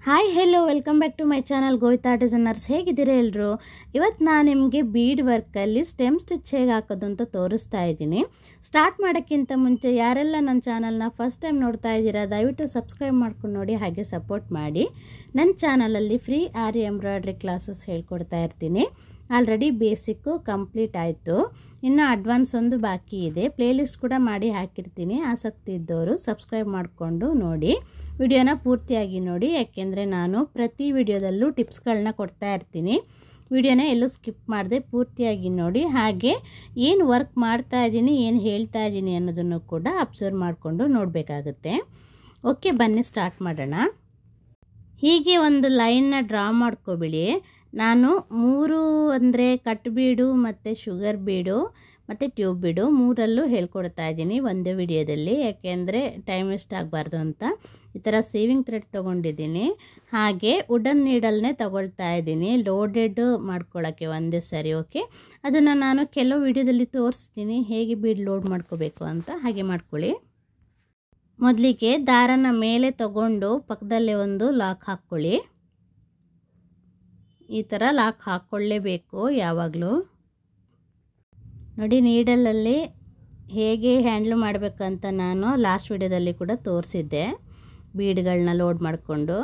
Hi hello welcome back to my channel Govita designers. ಹೇಗಿದ್ದೀರಾ ಎಲ್ಲರೂ? ಇವತ್ತು ನಾನು ನಿಮಗೆ ಬೀಡ್ ವರ್ಕಲ್ಲಿ ಸ್ಟೆಮ್ ಸ್ಟಿಚ್ ಹೇಗೆ ಹಾಕೋದು ಅಂತ ತೋರಿಸ್ತಾ ಇದ್ದೀನಿ. ಸ್ಟಾರ್ಟ್ ಮಾಡೋಕ್ಕಿಂತ ಮುಂಚೆ ಯಾರೆಲ್ಲ ನನ್ನ ಚಾನಲ್ನ ಫಸ್ಟ್ ಟೈಮ್ ನೋಡ್ತಾ ಇದ್ದೀರಾ ದಯವಿಟ್ಟು ಸಬ್ಸ್ಕ್ರೈಬ್ ಮಾಡ್ಕೊಂಡು ನೋಡಿ, ಹಾಗೆ ಸಪೋರ್ಟ್ ಮಾಡಿ. ನನ್ನ ಚಾನಲಲ್ಲಿ ಫ್ರೀ ಆರಿ ಎಂಬ್ರಾಯ್ಡ್ರಿ ಕ್ಲಾಸಸ್ ಹೇಳ್ಕೊಡ್ತಾ ಇರ್ತೀನಿ. ಆಲ್ರೆಡಿ ಬೇಸಿಕ್ಕು ಕಂಪ್ಲೀಟ್ ಆಯಿತು, ಇನ್ನು ಅಡ್ವಾನ್ಸ್ ಒಂದು ಬಾಕಿ ಇದೆ. ಪ್ಲೇಲಿಸ್ಟ್ ಕೂಡ ಮಾಡಿ ಹಾಕಿರ್ತೀನಿ. ಆಸಕ್ತಿ ಇದ್ದವರು ಸಬ್ಸ್ಕ್ರೈಬ್ ಮಾಡಿಕೊಂಡು ನೋಡಿ, ವಿಡಿಯೋನ ಪೂರ್ತಿಯಾಗಿ ನೋಡಿ. ಯಾಕೆಂದರೆ ನಾನು ಪ್ರತಿ ವಿಡಿಯೋದಲ್ಲೂ ಟಿಪ್ಸ್ಗಳನ್ನ ಕೊಡ್ತಾ ಇರ್ತೀನಿ. ವಿಡಿಯೋನ ಎಲ್ಲೂ ಸ್ಕಿಪ್ ಮಾಡದೆ ಪೂರ್ತಿಯಾಗಿ ನೋಡಿ. ಹಾಗೆ ಏನು ವರ್ಕ್ ಮಾಡ್ತಾ ಇದ್ದೀನಿ, ಏನು ಹೇಳ್ತಾ ಇದ್ದೀನಿ ಅನ್ನೋದನ್ನು ಕೂಡ ಅಬ್ಸರ್ವ್ ಮಾಡಿಕೊಂಡು ನೋಡಬೇಕಾಗುತ್ತೆ. ಓಕೆ, ಬನ್ನಿ ಸ್ಟಾರ್ಟ್ ಮಾಡೋಣ. ಹೀಗೆ ಒಂದು ಲೈನ್ನ ಡ್ರಾ ಮಾಡ್ಕೊಬಿಡಿ. ನಾನು 3 ಅಂದರೆ ಕಟ್ ಬೀಡು ಮತ್ತು ಶುಗರ್ ಬೀಡು ಮತ್ತು ಟ್ಯೂಬ್ ಬೀಡು ಮೂರಲ್ಲೂ ಹೇಳ್ಕೊಡ್ತಾ ಇದ್ದೀನಿ ಒಂದೇ ವಿಡಿಯೋದಲ್ಲಿ. ಯಾಕೆಂದರೆ ಟೈಮ್ ವೇಸ್ಟ್ ಆಗಬಾರ್ದು ಅಂತ ಈ ಥರ ಸೇವಿಂಗ್ ಥ್ರೆಡ್ ತೊಗೊಂಡಿದ್ದೀನಿ. ಹಾಗೆ ವುಡನ್ ನೀಡಲ್ನೇ ತಗೊಳ್ತಾ ಇದ್ದೀನಿ, ಲೋಡೆಡ್ ಮಾಡ್ಕೊಳ್ಳೋಕ್ಕೆ ಒಂದೇ ಸರಿ. ಓಕೆ, ಅದನ್ನು ನಾನು ಕೆಲವು ವಿಡಿಯೋದಲ್ಲಿ ತೋರಿಸ್ತೀನಿ ಹೇಗೆ ಬೀಡ್ ಲೋಡ್ ಮಾಡ್ಕೋಬೇಕು ಅಂತ. ಹಾಗೆ ಮಾಡ್ಕೊಳ್ಳಿ. ಮೊದಲಿಗೆ ದಾರನ ಮೇಲೆ ತಗೊಂಡು ಪಕ್ಕದಲ್ಲೇ ಒಂದು ಲಾಕ್ ಹಾಕ್ಕೊಳ್ಳಿ. ಈ ಥರ ಲಾಕ್ ಹಾಕ್ಕೊಳ್ಳೇಬೇಕು ಯಾವಾಗಲೂ. ನೋಡಿ, ನೀಡಲಲ್ಲಿ ಹೇಗೆ ಹ್ಯಾಂಡ್ಲ್ ಮಾಡಬೇಕಂತ ನಾನು ಲಾಸ್ಟ್ ವಿಡಿಯೋದಲ್ಲಿ ಕೂಡ ತೋರಿಸಿದ್ದೆ, ಬೀಡ್ಗಳನ್ನ ಲೋಡ್ ಮಾಡಿಕೊಂಡು.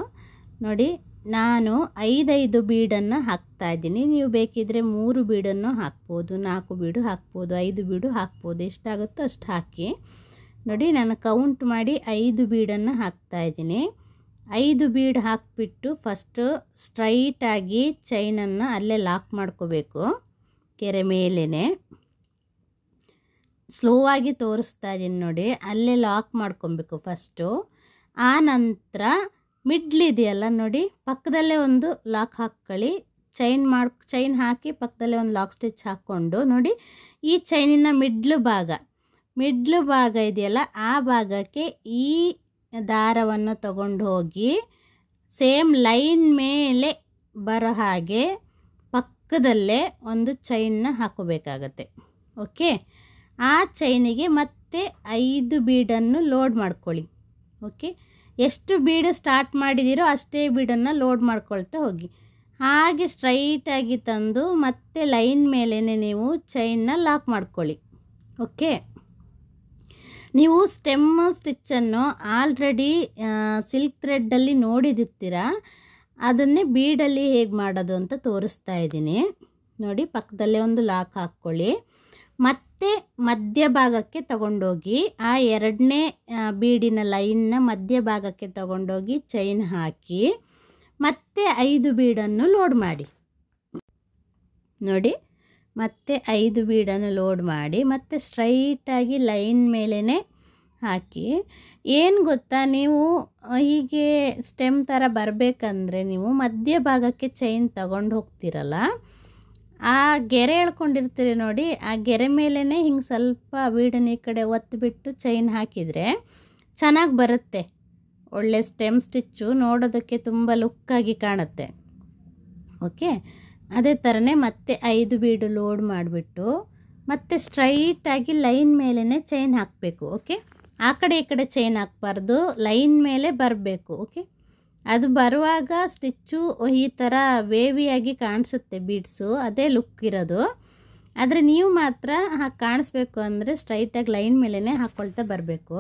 ನೋಡಿ, ನಾನು 5 ಬೀಡನ್ನು ಹಾಕ್ತಾಯಿದ್ದೀನಿ. ನೀವು ಬೇಕಿದ್ದರೆ 3 ಬೀಡನ್ನು ಹಾಕ್ಬೋದು, 4 ಬೀಡು ಹಾಕ್ಬೋದು, 5 ಬೀಡು ಹಾಕ್ಬೋದು. ಎಷ್ಟಾಗುತ್ತೋ ಅಷ್ಟು ಹಾಕಿ. ನೋಡಿ, ನಾನು ಕೌಂಟ್ ಮಾಡಿ 5 ಬೀಡನ್ನು ಹಾಕ್ತಾಯಿದ್ದೀನಿ. 5 ಬೀಡ್ ಹಾಕಿಬಿಟ್ಟು ಫಸ್ಟು ಸ್ಟ್ರೈಟಾಗಿ ಚೈನನ್ನು ಅಲ್ಲೇ ಲಾಕ್ ಮಾಡ್ಕೋಬೇಕು, ಕೆರೆ ಮೇಲೇ. ಸ್ಲೋ ಆಗಿ ತೋರಿಸ್ತಾ ಇದ್ದೀನಿ ನೋಡಿ, ಅಲ್ಲೇ ಲಾಕ್ ಮಾಡ್ಕೊಬೇಕು ಫಸ್ಟು. ಆ ನಂತರ ಮಿಡ್ಲಿದೆಯಲ್ಲ ನೋಡಿ, ಪಕ್ಕದಲ್ಲೇ ಒಂದು ಲಾಕ್ ಹಾಕ್ಕೊಳ್ಳಿ. ಚೈನ್ ಹಾಕಿ ಪಕ್ಕದಲ್ಲೇ ಒಂದು ಲಾಕ್ ಸ್ಟಿಚ್ ಹಾಕ್ಕೊಂಡು ನೋಡಿ, ಈ ಚೈನಿನ ಮಿಡ್ಲು ಭಾಗ ಇದೆಯಲ್ಲ, ಆ ಭಾಗಕ್ಕೆ ಈ ದಾರವನ್ನು ತಗೊಂಡು ಹೋಗಿ ಸೇಮ್ ಲೈನ್ ಮೇಲೆ ಬರೋ ಹಾಗೆ ಪಕ್ಕದಲ್ಲೇ ಒಂದು ಚೈನ್ನ ಹಾಕೋಬೇಕಾಗತ್ತೆ. ಓಕೆ, ಆ ಚೈನಿಗೆ ಮತ್ತೆ 5 ಬೀಡನ್ನು ಲೋಡ್ ಮಾಡ್ಕೊಳ್ಳಿ. ಓಕೆ, ಎಷ್ಟು ಬೀಡು ಸ್ಟಾರ್ಟ್ ಮಾಡಿದ್ದೀರೋ ಅಷ್ಟೇ ಬೀಡನ್ನು ಲೋಡ್ ಮಾಡ್ಕೊಳ್ತಾ ಹೋಗಿ. ಹಾಗೆ ಸ್ಟ್ರೈಟಾಗಿ ತಂದು ಮತ್ತೆ ಲೈನ್ ಮೇಲೇ ನೀವು ಚೈನ್ನ ಲಾಕ್ ಮಾಡ್ಕೊಳ್ಳಿ. ಓಕೆ, ನೀವು ಸ್ಟೆಮ್ ಸ್ಟಿಚ್ಚನ್ನು ಆಲ್ರೆಡಿ ಸಿಲ್ಕ್ ಥ್ರೆಡ್ಡಲ್ಲಿ ನೋಡಿದಿರ್ತೀರ, ಅದನ್ನೇ ಬೀಡಲ್ಲಿ ಹೇಗೆ ಮಾಡೋದು ಅಂತ ತೋರಿಸ್ತಾ ಇದ್ದೀನಿ. ನೋಡಿ, ಪಕ್ಕದಲ್ಲೇ ಒಂದು ಲಾಕ್ ಹಾಕ್ಕೊಳ್ಳಿ. ಮತ್ತೆ ಮಧ್ಯಭಾಗಕ್ಕೆ ತಗೊಂಡೋಗಿ ಆ 2ನೇ ಬೀಡಿನ ಲೈನ್ನ ಮಧ್ಯಭಾಗಕ್ಕೆ ತಗೊಂಡೋಗಿ ಚೈನ್ ಹಾಕಿ ಮತ್ತೆ 5 ಬೀಡನ್ನು ಲೋಡ್ ಮಾಡಿ. ನೋಡಿ, ಮತ್ತೆ 5 ಬೀಡನ್ನು ಲೋಡ್ ಮಾಡಿ ಮತ್ತೆ ಸ್ಟ್ರೈಟಾಗಿ ಲೈನ್ ಮೇಲೇ ಹಾಕಿ. ಏನು ಗೊತ್ತಾ, ನೀವು ಹೀಗೆ ಸ್ಟೆಮ್ ಥರ ಬರಬೇಕಂದ್ರೆ ನೀವು ಮಧ್ಯಭಾಗಕ್ಕೆ ಚೈನ್ ತಗೊಂಡು ಹೋಗ್ತಿರಲ್ಲ, ಆ ಗೆರೆ ಎಳ್ಕೊಂಡಿರ್ತೀರಿ ನೋಡಿ, ಆ ಗೆರೆ ಮೇಲೇ ಹಿಂಗೆ ಸ್ವಲ್ಪ ಬೀಡನ್ನ ಈ ಕಡೆ ಒತ್ತಿಬಿಟ್ಟು ಚೈನ್ ಹಾಕಿದರೆ ಚೆನ್ನಾಗಿ ಬರುತ್ತೆ. ಒಳ್ಳೆ ಸ್ಟೆಮ್ ಸ್ಟಿಚ್ಚು ನೋಡೋದಕ್ಕೆ ತುಂಬ ಲುಕ್ಕಾಗಿ ಕಾಣುತ್ತೆ. ಓಕೆ, ಅದೇ ಥರನೇ ಮತ್ತೆ 5 ಬೀಡು ಲೋಡ್ ಮಾಡಿಬಿಟ್ಟು ಮತ್ತೆ ಸ್ಟ್ರೈಟಾಗಿ ಲೈನ್ ಮೇಲೇ ಚೈನ್ ಹಾಕಬೇಕು. ಓಕೆ, ಆ ಕಡೆ ಈ ಕಡೆ ಚೈನ್ ಹಾಕಬಾರ್ದು, ಲೈನ್ ಮೇಲೆ ಬರಬೇಕು. ಓಕೆ, ಅದು ಬರುವಾಗ ಸ್ಟಿಚ್ಚು ಈ ಥರ ವೇವಿಯಾಗಿ ಕಾಣಿಸುತ್ತೆ ಬೀಡ್ಸು, ಅದೇ ಲುಕ್ ಇರೋದು. ಆದರೆ ನೀವು ಮಾತ್ರ ಹಾಗೆ ಕಾಣಿಸ್ಬೇಕು ಅಂದರೆ ಸ್ಟ್ರೈಟಾಗಿ ಲೈನ್ ಮೇಲೇ ಹಾಕ್ಕೊಳ್ತಾ ಬರಬೇಕು.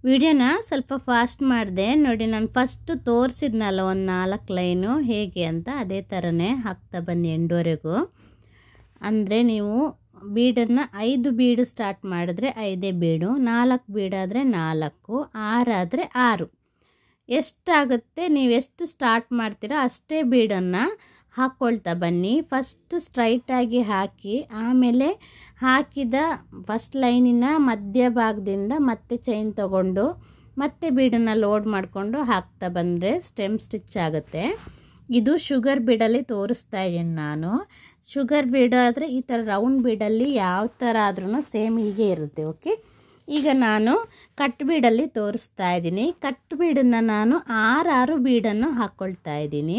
ವಿಡಿಯೋನ ಸ್ವಲ್ಪ ಫಾಸ್ಟ್ ಮಾಡಿದೆ ನೋಡಿ. ನಾನು ಫಸ್ಟು ತೋರಿಸಿದ್ನಲ್ಲ ಒಂದು 4 ಲೈನು ಹೇಗೆ ಅಂತ, ಅದೇ ಥರನೇ ಹಾಕ್ತಾ ಬನ್ನಿ ಎಂಡ್ವರೆಗೂ. ಅಂದರೆ ನೀವು ಬೀಡನ್ನು 5 ಬೀಡು ಸ್ಟಾರ್ಟ್ ಮಾಡಿದ್ರೆ 5 ಬೀಡು, 4 ಬೀಡಾದರೆ 4, 6 ಆದರೆ 6. ಎಷ್ಟಾಗುತ್ತೆ ನೀವು ಎಷ್ಟು ಸ್ಟಾರ್ಟ್ ಮಾಡ್ತೀರಾ ಅಷ್ಟೇ ಬೀಡನ್ನು ಹಾಕ್ಕೊಳ್ತಾ ಬನ್ನಿ. ಫಸ್ಟ್ ಸ್ಟ್ರೈಟಾಗಿ ಹಾಕಿ, ಆಮೇಲೆ ಹಾಕಿದ ಫಸ್ಟ್ ಲೈನಿನ ಮಧ್ಯಭಾಗದಿಂದ ಮತ್ತೆ ಚೈನ್ ತಗೊಂಡು ಮತ್ತೆ ಬೀಡನ್ನು ಲೋಡ್ ಮಾಡಿಕೊಂಡು ಹಾಕ್ತಾ ಬಂದರೆ ಸ್ಟೆಮ್ ಸ್ಟಿಚ್ ಆಗುತ್ತೆ. ಇದು ಶುಗರ್ ಬೀಡಲ್ಲಿ ತೋರಿಸ್ತಾ ಇದ್ದೀನಿ ನಾನು. ಶುಗರ್ ಬೀಡ್ ಆದರೆ ಈ ಥರ ರೌಂಡ್ ಬೀಡಲ್ಲಿ ಯಾವ ಥರ ಆದ್ರೂ ಸೇಮ್ ಹೀಗೆ ಇರುತ್ತೆ. ಓಕೆ, ಈಗ ನಾನು ಕಟ್ ಬೀಡಲ್ಲಿ ತೋರಿಸ್ತಾ ಇದ್ದೀನಿ. ಕಟ್ ಬೀಡನ್ನು ನಾನು 6 ಬೀಡನ್ನು ಹಾಕ್ಕೊಳ್ತಾ ಇದ್ದೀನಿ.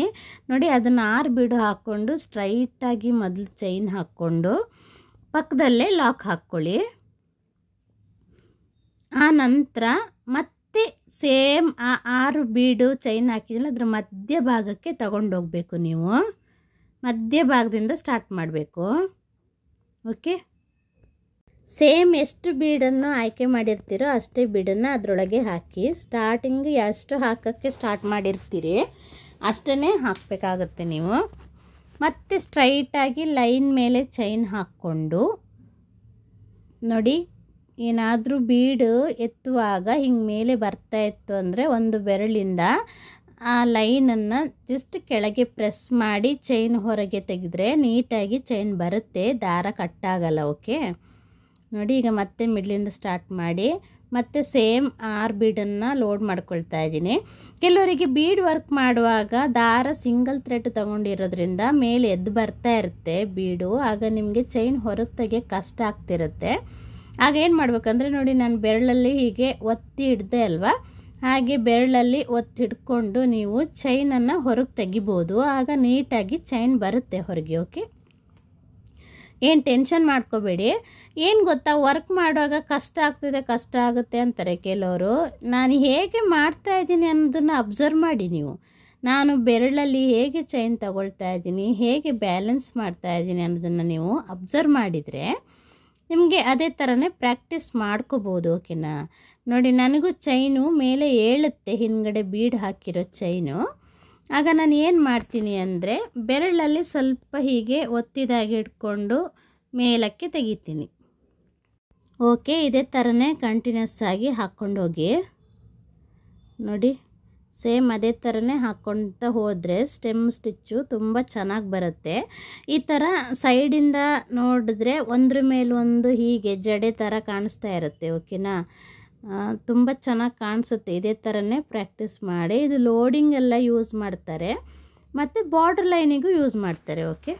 ನೋಡಿ, ಅದನ್ನು 6 ಬೀಡು ಹಾಕ್ಕೊಂಡು ಸ್ಟ್ರೈಟಾಗಿ ಮೊದಲು ಚೈನ್ ಹಾಕ್ಕೊಂಡು ಪಕ್ಕದಲ್ಲೇ ಲಾಕ್ ಹಾಕ್ಕೊಳ್ಳಿ. ಆ ನಂತರ ಮತ್ತೆ ಮತ್ತೆ ಸೇಮ್ ಆ 6 ಬೀಡು ಚೈನ್ ಹಾಕಿದ್ರಲ್ಲ ಅದರ ಮಧ್ಯ ಭಾಗಕ್ಕೆ ತಗೊಂಡೋಗಬೇಕು. ನೀವು ಮಧ್ಯ ಭಾಗದಿಂದ ಸ್ಟಾರ್ಟ್ ಮಾಡಬೇಕು. ಓಕೆ, ಸೇಮ್ ಎಷ್ಟು ಬೀಡನ್ನು ಆಯ್ಕೆ ಮಾಡಿರ್ತೀರೋ ಅಷ್ಟೇ ಬೀಡನ್ನು ಅದರೊಳಗೆ ಹಾಕಿ ಸ್ಟಾರ್ಟಿಂಗ್ ಎಷ್ಟು ಹಾಕೋಕ್ಕೆ ಸ್ಟಾರ್ಟ್ ಮಾಡಿರ್ತೀರಿ ಅಷ್ಟನ್ನೇ ಹಾಕಬೇಕಾಗುತ್ತೆ. ನೀವು ಮತ್ತೆ ಸ್ಟ್ರೈಟಾಗಿ ಲೈನ್ ಮೇಲೆ ಚೈನ್ ಹಾಕ್ಕೊಂಡು ನೋಡಿ, ಏನಾದರೂ ಬೀಡು ಎತ್ತುವಾಗ ಹಿಂಗೆ ಮೇಲೆ ಬರ್ತಾ ಇತ್ತು ಅಂದರೆ ಒಂದು ಬೆರಳಿಂದ ಆ ಲೈನನ್ನು ಜಸ್ಟ್ ಕೆಳಗೆ ಪ್ರೆಸ್ ಮಾಡಿ ಚೈನ್ ಹೊರಗೆ ತೆಗೆದ್ರೆ ನೀಟಾಗಿ ಚೈನ್ ಬರುತ್ತೆ, ದಾರ ಕಟ್ಟಾಗಲ್ಲ. ಓಕೆ ನೋಡಿ, ಈಗ ಮತ್ತೆ ಮಿಡ್ಲಿಂದ ಸ್ಟಾರ್ಟ್ ಮಾಡಿ ಮತ್ತೆ ಸೇಮ್ 6 ಬೀಡನ್ನು ಲೋಡ್ ಮಾಡ್ಕೊಳ್ತಾ ಇದ್ದೀನಿ. ಕೆಲವರಿಗೆ ಬೀಡ್ ವರ್ಕ್ ಮಾಡುವಾಗ ದಾರ ಸಿಂಗಲ್ ಥ್ರೆಡ್ ತಗೊಂಡಿರೋದ್ರಿಂದ ಮೇಲೆ ಎದ್ದು ಬರ್ತಾ ಇರುತ್ತೆ ಬೀಡು, ಆಗ ನಿಮಗೆ ಚೈನ್ ಹೊರಗೆ ತೆಗಿಯೋಕ್ಕೆ ಕಷ್ಟ ಆಗ್ತಿರುತ್ತೆ. ಆಗ ಏನು ಮಾಡ್ಬೇಕಂದ್ರೆ ನೋಡಿ, ನಾನು ಬೆರಳಲ್ಲಿ ಹೀಗೆ ಒತ್ತಿ ಹಿಡ್ದೆ ಅಲ್ವಾ, ಹಾಗೆ ಬೆರಳಲ್ಲಿ ಒತ್ತಿ ಹಿಡ್ಕೊಂಡು ನೀವು ಚೈನನ್ನು ಹೊರಗೆ ತೆಗಿಬೋದು, ಆಗ ನೀಟಾಗಿ ಚೈನ್ ಬರುತ್ತೆ ಹೊರಗೆ. ಓಕೆ, ಏನು ಟೆನ್ಷನ್ ಮಾಡ್ಕೋಬೇಡಿ. ಏನು ಗೊತ್ತಾ, ವರ್ಕ್ ಮಾಡುವಾಗ ಕಷ್ಟ ಆಗುತ್ತೆ ಅಂತಾರೆ ಕೆಲವರು. ನಾನು ಹೇಗೆ ಮಾಡ್ತಾ ಇದ್ದೀನಿ ಅನ್ನೋದನ್ನು ಅಬ್ಸರ್ವ್ ಮಾಡಿ ನೀವು. ನಾನು ಬೆರಳಲ್ಲಿ ಹೇಗೆ ಚೈನ್ ತಗೊಳ್ತಾ ಇದ್ದೀನಿ, ಹೇಗೆ ಬ್ಯಾಲೆನ್ಸ್ ಮಾಡ್ತಾ ಇದ್ದೀನಿ ಅನ್ನೋದನ್ನು ನೀವು ಅಬ್ಸರ್ವ್ ಮಾಡಿದರೆ ನಿಮಗೆ ಅದೇ ಥರನೇ ಪ್ರಾಕ್ಟೀಸ್ ಮಾಡ್ಕೋಬೋದು. ಓಕೆನಾ, ನೋಡಿ ನನಗೂ ಚೈನು ಮೇಲೆ ಏಳುತ್ತೆ, ಹಿಂದ್ಗಡೆ ಬೀಡ್ ಹಾಕಿರೋ ಚೈನು. ಆಗ ನಾನು ಏನು ಮಾಡ್ತೀನಿ ಅಂದರೆ ಬೆರಳಲ್ಲಿ ಸ್ವಲ್ಪ ಹೀಗೆ ಒತ್ತಿದಾಗಿ ಇಟ್ಕೊಂಡು ಮೇಲಕ್ಕೆ ತೆಗಿತೀನಿ. ಓಕೆ, ಇದೇ ಥರನೇ ಕಂಟಿನ್ಯೂಸ್ ಆಗಿ ಹಾಕ್ಕೊಂಡು ಹೋಗಿ. ನೋಡಿ, ಸೇಮ್ ಅದೇ ಥರನೇ ಹಾಕ್ಕೊಳ್ತಾ ಹೋದರೆ ಸ್ಟೆಮ್ ಸ್ಟಿಚ್ಚು ತುಂಬ ಚೆನ್ನಾಗಿ ಬರುತ್ತೆ. ಈ ಥರ ಸೈಡಿಂದ ನೋಡಿದ್ರೆ ಒಂದ್ರ ಮೇಲೊಂದು ಹೀಗೆ ಜಡೆ ಥರ ಕಾಣಿಸ್ತಾ ಇರುತ್ತೆ. ಓಕೆನಾ, ತುಂಬ ಚೆನ್ನಾಗಿ ಕಾಣಿಸುತ್ತೆ. ಇದೇ ಥರನೇ ಪ್ರಾಕ್ಟೀಸ್ ಮಾಡಿ. ಇದು ಲೋಡಿಂಗ್ ಎಲ್ಲ ಯೂಸ್ ಮಾಡ್ತಾರೆ ಮತ್ತು ಬಾರ್ಡರ್ ಲೈನಿಗೂ ಯೂಸ್ ಮಾಡ್ತಾರೆ. ಓಕೆ,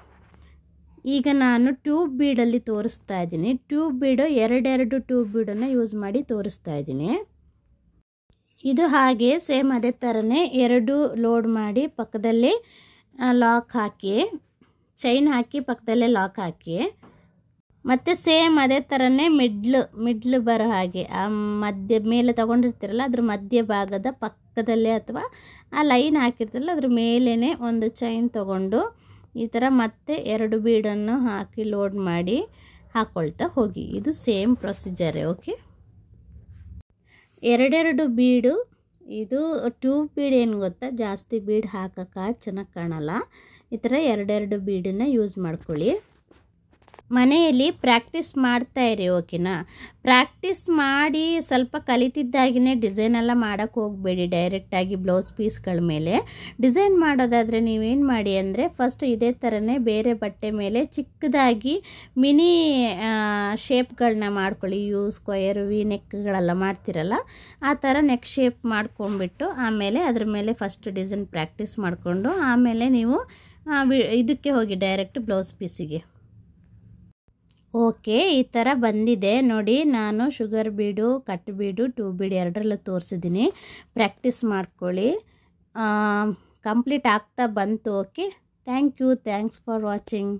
ಈಗ ನಾನು ಟ್ಯೂಬ್ ಬೀಡಲ್ಲಿ ತೋರಿಸ್ತಾ ಇದ್ದೀನಿ. ಟ್ಯೂಬ್ ಬೀಡು 2 ಟ್ಯೂಬ್ ಬೀಡನ್ನು ಯೂಸ್ ಮಾಡಿ ತೋರಿಸ್ತಾ ಇದ್ದೀನಿ. ಇದು ಹಾಗೆ ಸೇಮ್ ಅದೇ ಥರನೇ 2 ಲೋಡ್ ಮಾಡಿ ಪಕ್ಕದಲ್ಲಿ ಲಾಕ್ ಹಾಕಿ, ಚೈನ್ ಹಾಕಿ ಪಕ್ಕದಲ್ಲೇ ಲಾಕ್ ಹಾಕಿ, ಮತ್ತು ಸೇಮ್ ಅದೇ ಥರನೇ ಮಿಡ್ಲು ಬರೋ ಹಾಗೆ ಆ ಮಧ್ಯ ಮೇಲೆ ತೊಗೊಂಡಿರ್ತೀರಲ್ಲ ಅದ್ರ ಮಧ್ಯ ಭಾಗದ ಪಕ್ಕದಲ್ಲೇ ಅಥವಾ ಆ ಲೈನ್ ಹಾಕಿರ್ತೀರಲ್ಲ ಅದ್ರ ಮೇಲೇ ಒಂದು ಚೈನ್ ತೊಗೊಂಡು ಈ ಥರ ಮತ್ತೆ 2 ಬೀಡನ್ನು ಹಾಕಿ ಲೋಡ್ ಮಾಡಿ ಹಾಕ್ಕೊಳ್ತಾ ಹೋಗಿ. ಇದು ಸೇಮ್ ಪ್ರೊಸೀಜರೇ. ಓಕೆ, 2 ಬೀಡು. ಇದು ಟ್ಯೂಬ್ ಬೀಡ್ ಏನು ಗೊತ್ತಾ, ಜಾಸ್ತಿ ಬೀಡ್ ಹಾಕೋಕ್ಕೆ ಚೆನ್ನಾಗಿ ಕಾಣಲ್ಲ. ಈ ಥರ 2 ಬೀಡನ್ನ ಯೂಸ್ ಮಾಡ್ಕೊಳ್ಳಿ. ಮನೆಯಲ್ಲಿ ಪ್ರಾಕ್ಟೀಸ್ ಮಾಡ್ತಾ ಇರಿ. ಓಕೆನಾ, ಪ್ರಾಕ್ಟೀಸ್ ಮಾಡಿ ಸ್ವಲ್ಪ ಕಲಿತಿದ್ದಾಗಿನೇ ಡಿಸೈನ್ ಎಲ್ಲ ಮಾಡೋಕ್ಕೆ ಹೋಗಬೇಡಿ. ಡೈರೆಕ್ಟಾಗಿ ಬ್ಲೌಸ್ ಪೀಸ್ಗಳ ಮೇಲೆ ಡಿಸೈನ್ ಮಾಡೋದಾದರೆ ನೀವೇನು ಮಾಡಿ ಅಂದರೆ ಫಸ್ಟ್ ಇದೇ ಥರನೇ ಬೇರೆ ಬಟ್ಟೆ ಮೇಲೆ ಚಿಕ್ಕದಾಗಿ ಮಿನಿ ಶೇಪ್ಗಳನ್ನ ಮಾಡ್ಕೊಳ್ಳಿ. ಸ್ಕ್ವಯರ್ ವಿ ನೆಕ್ಗಳೆಲ್ಲ ಮಾಡ್ತಿರಲ್ಲ ಆ ಥರ ನೆಕ್ ಶೇಪ್ ಮಾಡ್ಕೊಂಡ್ಬಿಟ್ಟು ಆಮೇಲೆ ಅದ್ರ ಮೇಲೆ ಫಸ್ಟ್ ಡಿಸೈನ್ ಪ್ರಾಕ್ಟೀಸ್ ಮಾಡಿಕೊಂಡು ಆಮೇಲೆ ನೀವು ಇದಕ್ಕೆ ಹೋಗಿ ಡೈರೆಕ್ಟ್ ಬ್ಲೌಸ್ ಪೀಸಿಗೆ. ಓಕೆ, ಈ ಥರ ಬಂದಿದೆ ನೋಡಿ. ನಾನು ಶುಗರ್ ಬೀಡು, ಕಟ್ ಬೀಡು, ಟ್ಯೂಬ್ ಬೀಡು 2ರಲ್ಲೂ ತೋರಿಸಿದ್ದೀನಿ. ಪ್ರಾಕ್ಟೀಸ್ ಮಾಡ್ಕೊಳ್ಳಿ. ಕಂಪ್ಲೀಟ್ ಆಗ್ತಾ ಬಂತು. Okay, thanks for watching.